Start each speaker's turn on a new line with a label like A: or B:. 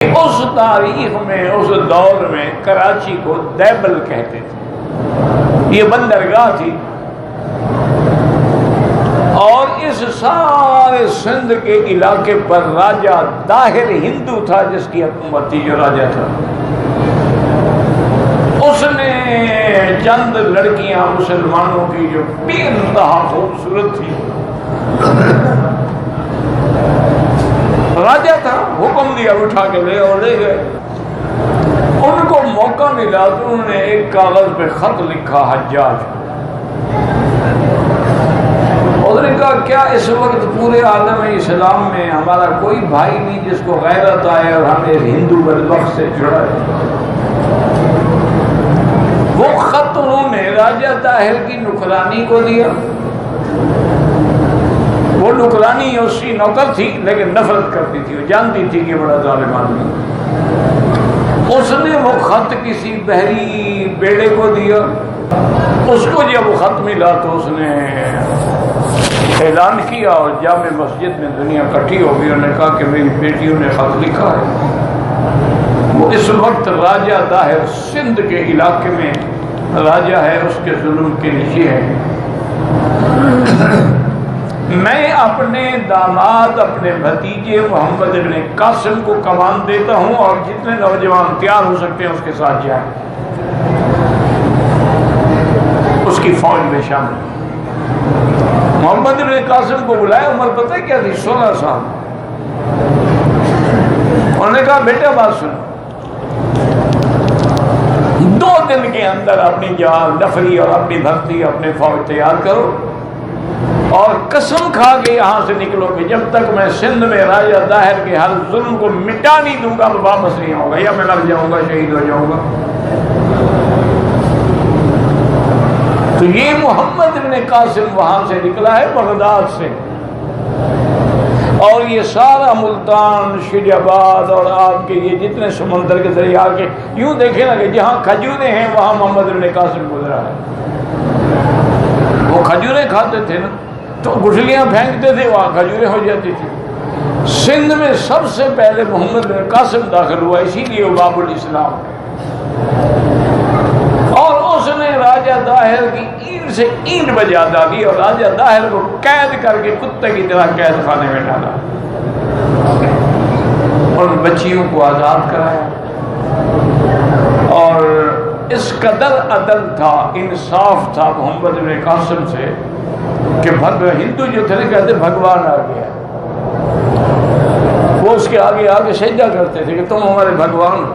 A: اس تاریخ میں اس دور میں کراچی کو دیبل کہتے تھے، یہ بندرگاہ تھی، اور اس سارے سندھ کے علاقے پر راجہ داہر ہندو تھا جس کی حکومت تھی، جو راجہ تھا اس نے چند لڑکیاں مسلمانوں کی جو بے انتہا خوبصورت تھی، راجہ تھا، حکم دیا اٹھا کے لے اور لے گئے۔ ان کو موقع ملا تو انہوں نے ایک کاغذ پہ خط لکھا حجاج، اور نے کہا کیا اس وقت پورے عالم اسلام میں ہمارا کوئی بھائی نہیں جس کو غیرت آئے اور ہمیں ہندو بدبخت سے چھڑائے؟ وہ خط انہوں نے راجہ طاہر کی نکرانی کو دیا۔ وہ نکرانی اس کی نوکر تھی لیکن نفرت کرتی تھی، وہ جانتی تھی کہ بڑا ظالم آدمی۔ اس نے وہ خط کسی بحری بیڑے کو دیا، اس کو جب وہ خط ملا تو اس نے اعلان کیا اور جامع مسجد میں دنیا اکٹھی ہو گئی۔ انہوں نے کہا کہ میری بیٹیوں نے خط لکھا ہے۔ وہ اس وقت راجہ داہر سندھ کے علاقے میں راجہ ہے، اس کے ظلم کے نیچے ہے۔ میں اپنے داماد اپنے بھتیجے محمد ابن قاسم کو کمان دیتا ہوں اور جتنے نوجوان تیار ہو سکتے ہیں اس کے ساتھ جائیں، اس کی فوج میں شامل۔ محمد ابن قاسم کو بلایا، عمر پتہ ہے کیا تھی؟ 16 سال۔ انہوں نے کہا بیٹا بات سنو، 2 دن کے اندر اپنی جان نفری اور اپنی بھرتی اپنے فوج تیار کرو اور قسم کھا کے یہاں سے نکلو کہ جب تک میں سندھ میں راجہ داہر کے ہر ظلم کو مٹا نہیں دوں گا میں واپس نہیں آؤں گا، یا میں مر جاؤں گا، شہید ہو جاؤں گا۔ تو یہ محمد ابن قاسم وہاں سے نکلا ہے بغداد سے، اور یہ سارا ملتان شیریں آباد اور آپ کے یہ جتنے سمندر کے دریا کے یوں دیکھیں نا کہ جہاں کھجوریں ہیں وہاں محمد ابن قاسم گزرا ہے۔ وہ کھجوریں کھاتے تھے نا تو گٹھلیاں پھینکتے تھے، وہاں کھجوریں ہو جاتی تھی۔ سندھ میں سب سے پہلے محمد بن قاسم داخل ہوا، اسی لیے وہ باب الاسلام۔ اور اس نے راجہ داہر کی اینٹ سے اینٹ بجا ڈالی اور راجہ داہر کو قید کر کے کتے کی طرح قید خانے میں ڈالا اور بچیوں کو آزاد کرایا۔ اور اس قدر عدل تھا، انصاف تھا محمد بن قاسم سے کہ ہندو جو تھے کہتے بھگوان آ گیا، وہ اس کے آگے آگے سجدہ کرتے تھے کہ تم ہمارے بھگوان ہو۔